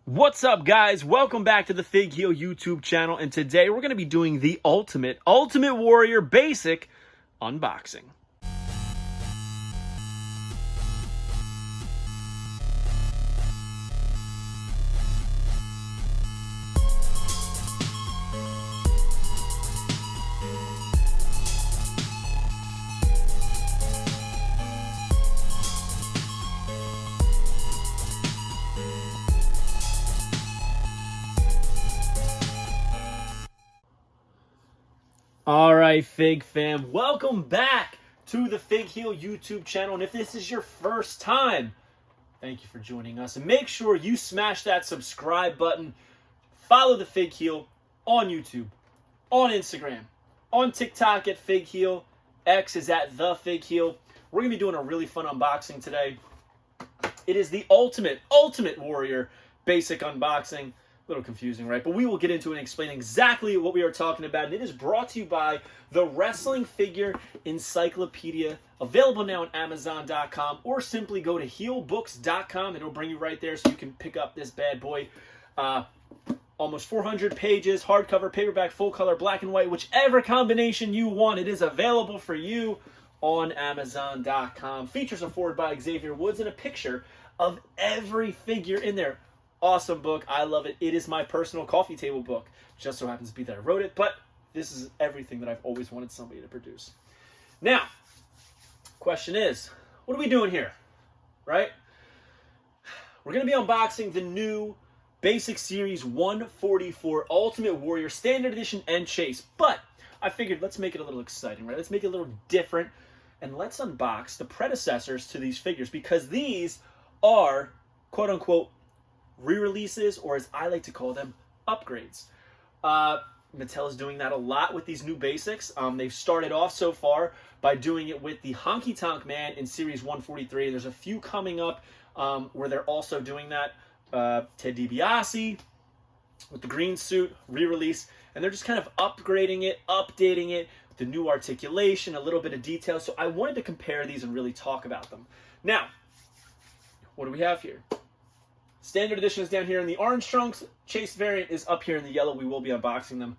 What's up, guys? Welcome back to the Fig Heel YouTube channel, and today we're going to be doing the Ultimate Warrior Basic unboxing. All right, Fig fam, welcome back to the Fig Heel YouTube channel. And if this is your first time, thank you for joining us. And make sure you smash that subscribe button. Follow the Fig Heel on YouTube, on Instagram, on TikTok at Fig Heel. X is at the Fig Heel. We're going to be doing a really fun unboxing today. It is the Ultimate Warrior Basic unboxing. A little confusing, right? But we will get into it and explain exactly what we are talking about. And it is brought to you by the Wrestling Figure Encyclopedia, available now on Amazon.com, or simply go to heelbooks.com and it'll bring you right there so you can pick up this bad boy. Almost 400 pages, hardcover, paperback, full color, black and white, whichever combination you want. It is available for you on Amazon.com. Features are forwarded by Xavier Woods and a picture of every figure in there. Awesome book. I love it. It is my personal coffee table book. Just so happens to be that I wrote it, but this is everything that I've always wanted somebody to produce. Now, question is, what are we doing here? Right? We're going to be unboxing the new Basic Series 144 Ultimate Warrior Standard Edition and Chase. But I figured let's make it a little exciting, right? Let's make it a little different, and let's unbox the predecessors to these figures, because these are, quote-unquote, re-releases, or as I like to call them, upgrades. Mattel is doing that a lot with these new basics. They've started off so far by doing it with the Honky Tonk Man in Series 143. There's a few coming up where they're also doing that. Ted DiBiase with the green suit, re-release, and they're just kind of upgrading it, updating it, with the new articulation, a little bit of detail. So I wanted to compare these and really talk about them. Now, what do we have here? Standard Edition is down here in the orange trunks. Chase variant is up here in the yellow. We will be unboxing them.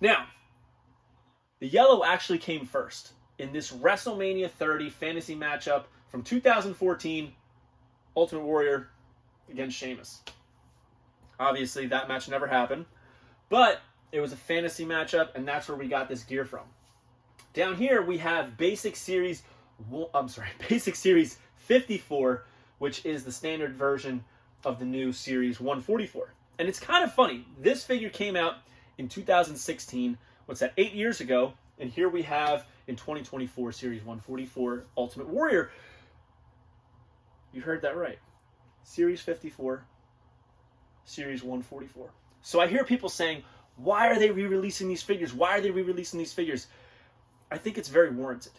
Now, the yellow actually came first in this WrestleMania 30 fantasy matchup from 2014, Ultimate Warrior against Sheamus. Obviously, that match never happened, but it was a fantasy matchup, and that's where we got this gear from. Down here, we have Basic Series 54, which is the standard version of the new Series 144. And it's kind of funny. This figure came out in 2016. What's that, 8 years ago? And here we have, in 2024, Series 144 Ultimate Warrior. You heard that right. Series 54, Series 144. So I hear people saying, why are they re-releasing these figures? Why are they re-releasing these figures? I think it's very warranted.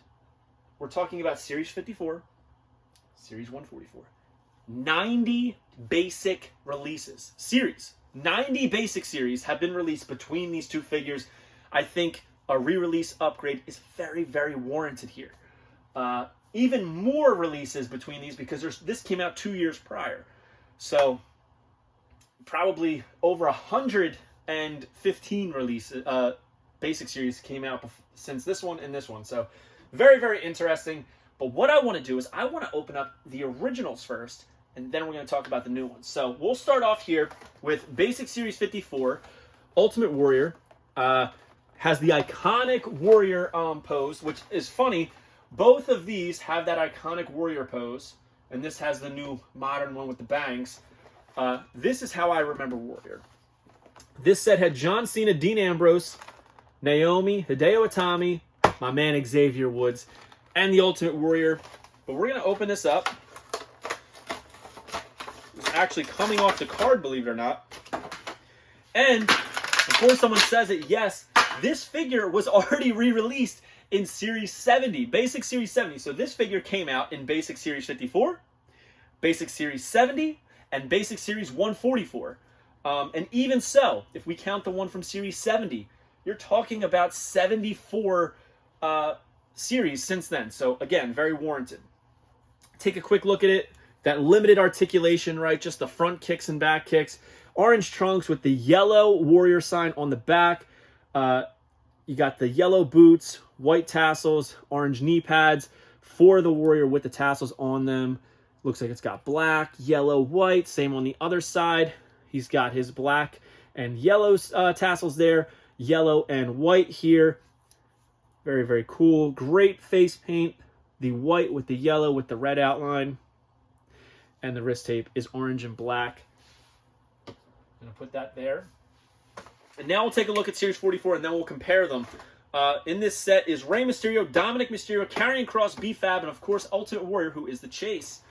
We're talking about Series 54, Series 144. 90 basic releases. 90 basic series have been released between these two figures. I think a re-release upgrade is very, very warranted here. Even more releases between these, because this came out 2 years prior. So probably over 115 releases, basic series came out since this one and this one. So very, very interesting. But what I want to do is I want to open up the originals first, and then we're going to talk about the new ones. So we'll start off here with Basic Series 54. Ultimate Warrior has the iconic Warrior pose, which is funny. Both of these have that iconic Warrior pose, and this has the new modern one with the bangs. This is how I remember Warrior. This set had John Cena, Dean Ambrose, Naomi, Hideo Itami, my man Xavier Woods, and the Ultimate Warrior. But we're going to open this up. It's actually coming off the card, believe it or not. And before someone says it, yes, this figure was already re-released in Series 70, Basic Series 70. So this figure came out in Basic Series 54, Basic Series 70, and Basic Series 144. And even so, if we count the one from Series 70, you're talking about 74 series since then. So again, very warranted. Take a quick look at it. that limited articulation, right? Just the front kicks and back kicks. Orange trunks with the yellow warrior sign on the back. You got the yellow boots, white tassels, orange knee pads for the warrior with the tassels on them. Looks like it's got black, yellow, white. Same on the other side. He's got his black and yellow tassels there. Yellow and white here. Very, very cool. Great face paint. The white with the yellow with the red outline. And the wrist tape is orange and black. I'm going to put that there. And now we'll take a look at Series 44, and then we'll compare them. In this set is Rey Mysterio, Dominic Mysterio, Karrion Kross, B-Fab, and of course, Ultimate Warrior, who is the Chase.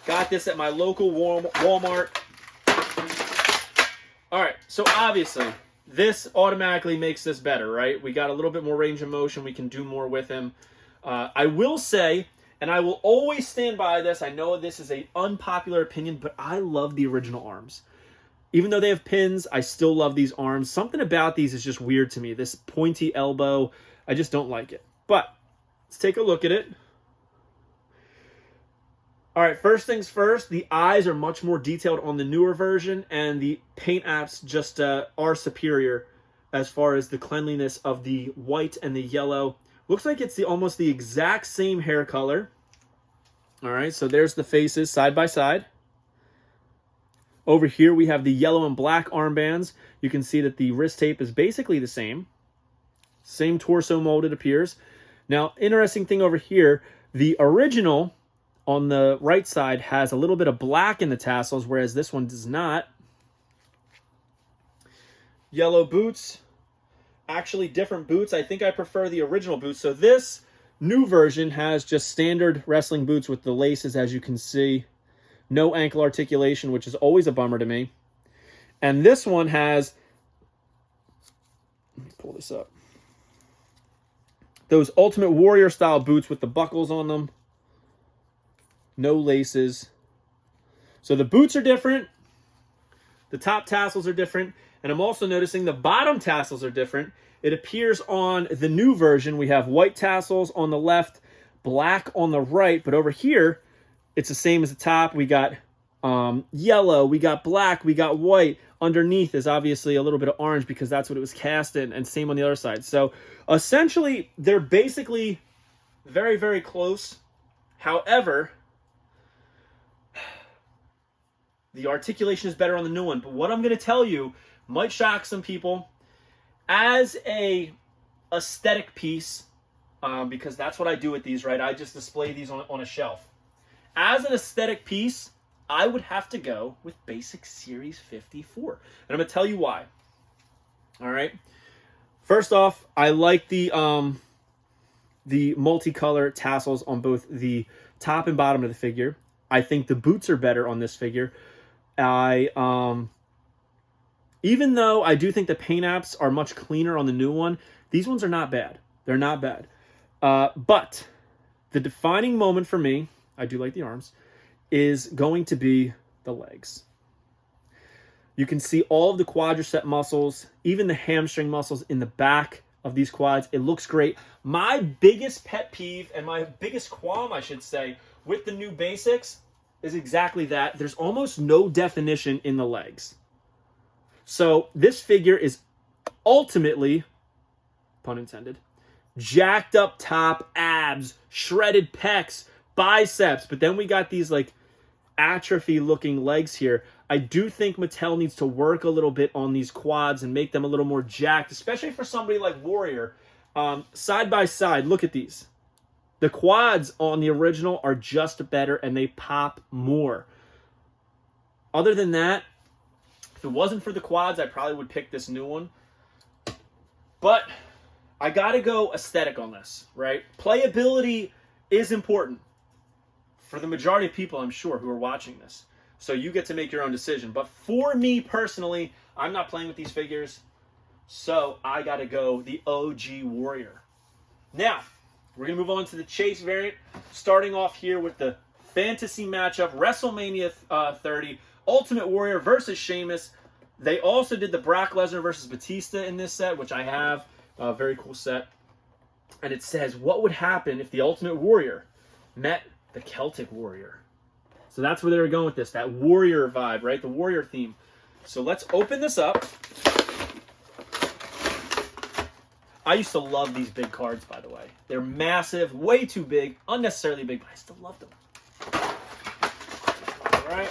Got this at my local Walmart. All right, so obviously, this automatically makes this better, right? We got a little bit more range of motion. We can do more with him. I will say, and I will always stand by this, I know this is an unpopular opinion, but I love the original arms. Even though they have pins, I still love these arms. Something about these is just weird to me. This pointy elbow, I just don't like it. But let's take a look at it. All right, first things first, the eyes are much more detailed on the newer version, and the paint apps just are superior as far as the cleanliness of the white and the yellow. Looks like it's almost the exact same hair color. All right, so there's the faces side by side. Over here, we have the yellow and black armbands. You can see that the wrist tape is basically the same. Same torso mold, it appears. Now, interesting thing over here, the original on the right side has a little bit of black in the tassels, whereas this one does not. Yellow boots. Actually, different boots. I think I prefer the original boots. So this new version has just standard wrestling boots with the laces, as you can see. No ankle articulation, which is always a bummer to me. And this one has, let me pull this up, those Ultimate Warrior style boots with the buckles on them. No laces. So the boots are different. The top tassels are different. And I'm also noticing the bottom tassels are different. It appears on the new version, we have white tassels on the left, black on the right. But over here, it's the same as the top. We got yellow, we got black, we got white. Underneath is obviously a little bit of orange because that's what it was cast in, and same on the other side. So essentially, they're basically very, very close. However, the articulation is better on the new one. But what I'm going to tell you might shock some people. As a aesthetic piece, because that's what I do with these, right? I just display these on a shelf. As an aesthetic piece, I would have to go with Basic Series 54. And I'm going to tell you why. All right. First off, I like the multicolor tassels on both the top and bottom of the figure. I think the boots are better on this figure. Even though I do think the paint apps are much cleaner on the new one, these ones are not bad. They're not bad. But the defining moment for me, I do like the arms, is going to be the legs. You can see all of the quadricep muscles, even the hamstring muscles in the back of these quads. It looks great. My biggest pet peeve, and my biggest qualm, I should say, with the new basics is exactly that. There's almost no definition in the legs. So this figure is ultimately, pun intended, jacked up top, abs, shredded pecs, biceps, but then we got these like atrophy looking legs here. I do think Mattel needs to work a little bit on these quads and make them a little more jacked, especially for somebody like Warrior. Side by side, look at these. The quads on the original are just better and they pop more. Other than that, if it wasn't for the quads, I probably would pick this new one. But I gotta go aesthetic on this, right? Playability is important for the majority of people, I'm sure, who are watching this. So you get to make your own decision. But for me personally, I'm not playing with these figures, so I gotta go the OG Warrior. Now, we're gonna move on to the Chase variant, starting off here with the fantasy matchup, WrestleMania 30, Ultimate Warrior versus Sheamus. They also did the Brock Lesnar versus Batista in this set, which I have. Very cool set. And it says, what would happen if the Ultimate Warrior met the Celtic warrior. So that's where they were going with this, that warrior vibe, right? The warrior theme. So let's open this up. I used to love these big cards, by the way. They're massive, way too big, unnecessarily big, but I still love them. All right.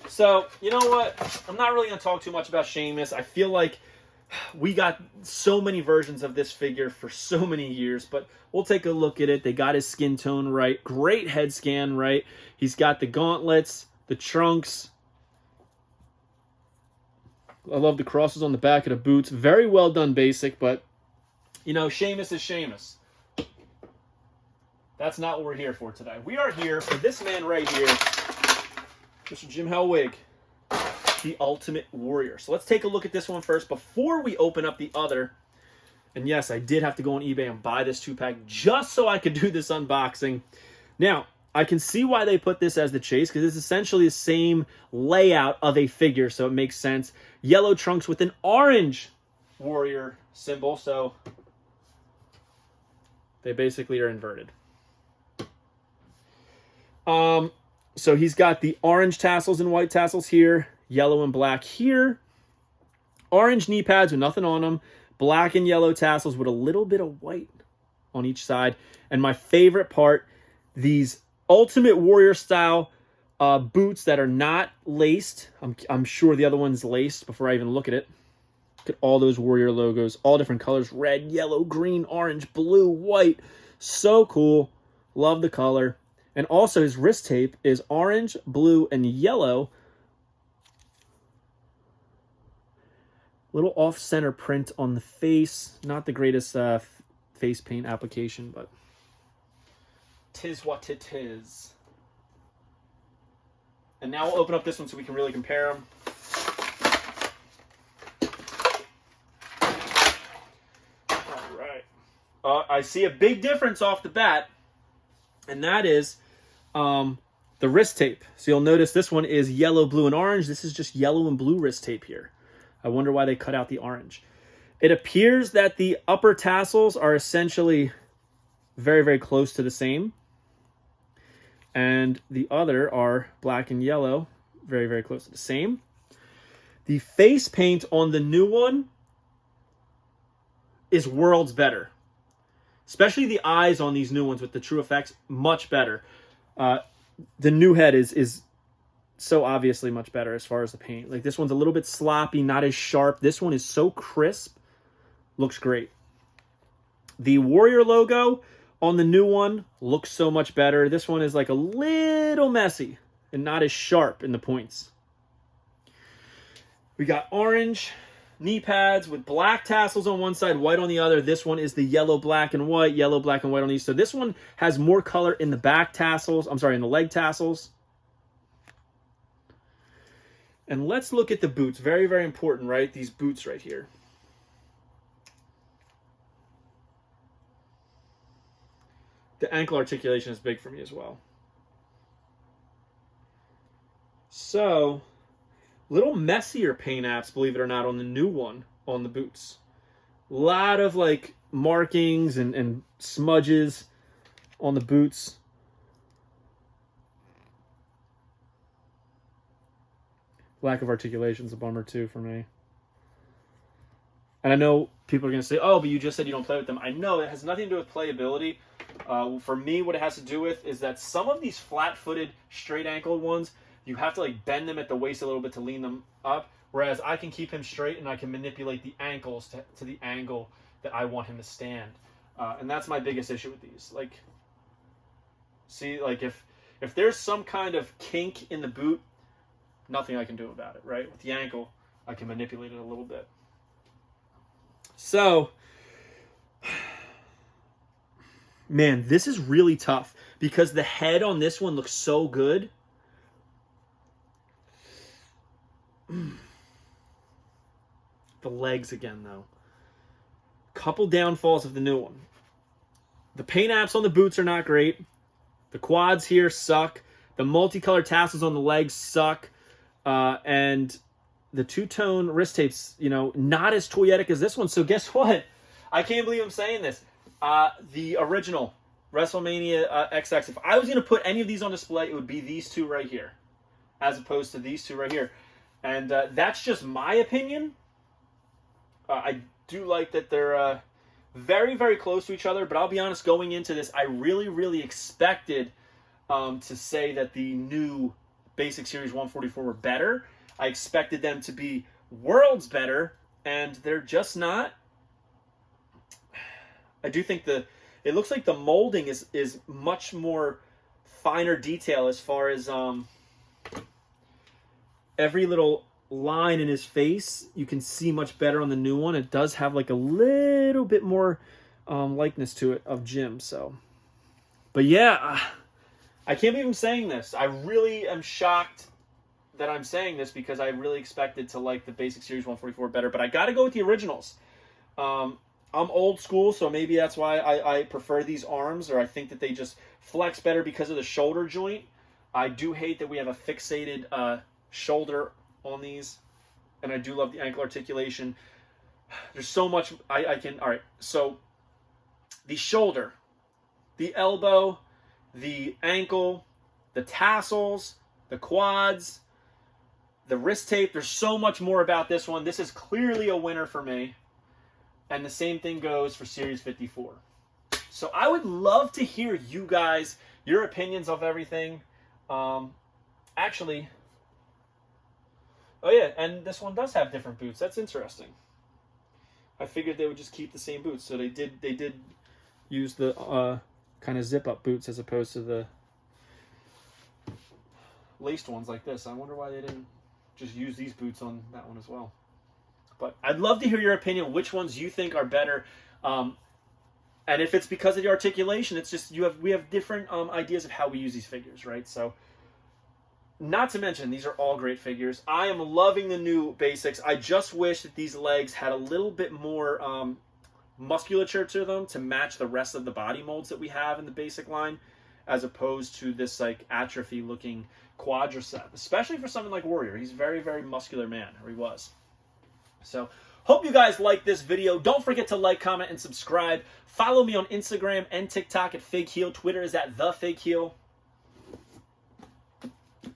So, you know what? I'm not really going to talk too much about Sheamus. I feel like we got so many versions of this figure for so many years, but we'll take a look at it. They got his skin tone right. Great head scan, right? He's got the gauntlets, the trunks. I love the crosses on the back of the boots. Very well done basic, but, you know, Sheamus is Sheamus. That's not what we're here for today. We are here for this man right here, Mr. Jim Hellwig, the Ultimate Warrior. So let's take a look at this one first before we open up the other. And yes, I did have to go on eBay and buy this 2-pack just so I could do this unboxing. Now, I can see why they put this as the chase, because it's essentially the same layout of a figure, so it makes sense. Yellow trunks with an orange warrior symbol, so they basically are inverted. So he's got the orange tassels and white tassels here, yellow and black here, orange knee pads with nothing on them, black and yellow tassels with a little bit of white on each side, and my favorite part, these Ultimate Warrior style boots that are not laced. I'm sure the other one's laced before I even look at it. Look at all those Warrior logos, all different colors, red, yellow, green, orange, blue, white. So cool. Love the color. And also his wrist tape is orange, blue, and yellow. Little off-center print on the face. Not the greatest face paint application, but tis what it is. And now we'll open up this one so we can really compare them. All right. I see a big difference off the bat, and that is the wrist tape. So you'll notice this one is yellow, blue, and orange. This is just yellow and blue wrist tape here. I wonder why they cut out the orange. It appears that the upper tassels are essentially very, very close to the same. And the other are black and yellow, very, very close to the same. The face paint on the new one is worlds better. Especially the eyes on these new ones with the True Effects, much better. The new head is so obviously much better as far as the paint. Like, this one's a little bit sloppy, not as sharp. This one is so crisp. Looks great. The Warrior logo on the new one looks so much better. This one is like a little messy and not as sharp in the points. We got orange knee pads with black tassels on one side, white on the other. This one is the yellow, black, and white, yellow, black, and white on these. So this one has more color in the back tassels. I'm sorry, in the leg tassels. And let's look at the boots. Very, very important, right? These boots right here. The ankle articulation is big for me as well. So, little messier paint apps, believe it or not, on the new one, on the boots. A lot of, like, markings and smudges on the boots. Lack of articulation is a bummer, too, for me. And I know people are going to say, oh, but you just said you don't play with them. I know, it has nothing to do with playability. For me, what it has to do with is that some of these flat-footed, straight-ankled ones, you have to like bend them at the waist a little bit to lean them up, whereas I can keep him straight and I can manipulate the ankles to the angle that I want him to stand. And that's my biggest issue with these. Like, see, like if there's some kind of kink in the boot, nothing I can do about it, right? With the ankle, I can manipulate it a little bit. So, man, this is really tough because the head on this one looks so good. The legs again, though. Couple downfalls of the new one. The paint apps on the boots are not great. The quads here suck. The multicolored tassels on the legs suck. And the two-tone wrist tapes, you know, not as toyetic as this one. So guess what? I can't believe I'm saying this. The original WrestleMania XX. If I was going to put any of these on display, it would be these two right here, as opposed to these two right here. And that's just my opinion. I do like that they're very, very close to each other. But I'll be honest, going into this, I really, really expected to say that the new Basic Series 144 were better. I expected them to be worlds better, and they're just not. I do think it looks like the molding is much more finer detail as far as every little line in his face. You can see much better on the new one. It does have like a little bit more likeness to it of Jim. So, but yeah, I can't believe I'm saying this. I really am shocked that I'm saying this because I really expected to like the Basic Series 144 better. But I got to go with the originals. I'm old school, so maybe that's why I prefer these arms, or I think that they just flex better because of the shoulder joint. I do hate that we have a fixated shoulder on these, and I do love the ankle articulation. There's so much I can. All right, so the shoulder, the elbow, the ankle, the tassels, the quads, the wrist tape. There's so much more about this one. This is clearly a winner for me. And the same thing goes for Series 54. So I would love to hear you guys, your opinions of everything. Actually, oh yeah, and this one does have different boots. That's interesting. I figured they would just keep the same boots. So they did use the kind of zip-up boots as opposed to the laced ones like this. I wonder why they didn't just use these boots on that one as well. But I'd love to hear your opinion, which ones you think are better. And if it's because of the articulation, it's just we have different ideas of how we use these figures, right? So, not to mention, these are all great figures. I am loving the new basics. I just wish that these legs had a little bit more musculature to them to match the rest of the body molds that we have in the basic line, as opposed to this like atrophy-looking quadricep, especially for something like Warrior. He's a very, very muscular man, or he was. So, hope you guys like this video. Don't forget to like, comment, and subscribe. Follow me on Instagram and TikTok at FigHeel. Twitter is at TheFigHeel.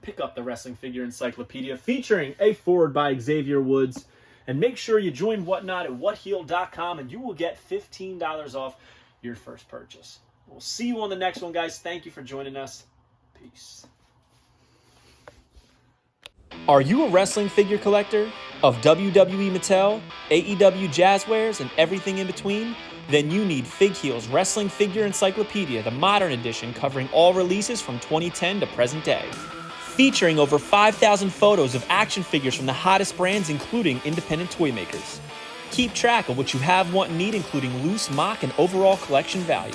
Pick up the Wrestling Figure Encyclopedia featuring a foreword by Xavier Woods. And make sure you join Whatnot at whatheel.com and you will get $15 off your first purchase. We'll see you on the next one, guys. Thank you for joining us. Peace. Are you a wrestling figure collector of WWE Mattel, AEW Jazzwares, and everything in between? Then you need FigHeel's Wrestling Figure Encyclopedia, the modern edition covering all releases from 2010 to present day. Featuring over 5,000 photos of action figures from the hottest brands, including independent toy makers. Keep track of what you have, want, and need, including loose, mock, and overall collection value.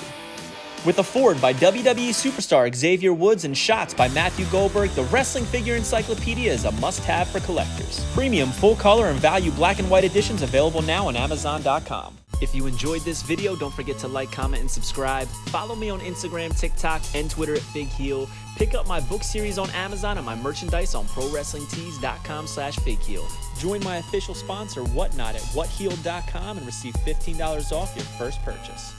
With a foreword by WWE superstar Xavier Woods and shots by Matthew Goldberg, the Wrestling Figure Encyclopedia is a must-have for collectors. Premium, full-color, and value black and white editions available now on Amazon.com. If you enjoyed this video, don't forget to like, comment, and subscribe. Follow me on Instagram, TikTok, and Twitter at FigHeel. Pick up my book series on Amazon and my merchandise on ProWrestlingTees.com/FigHeel. Join my official sponsor, Whatnot, at WhatHeel.com and receive $15 off your first purchase.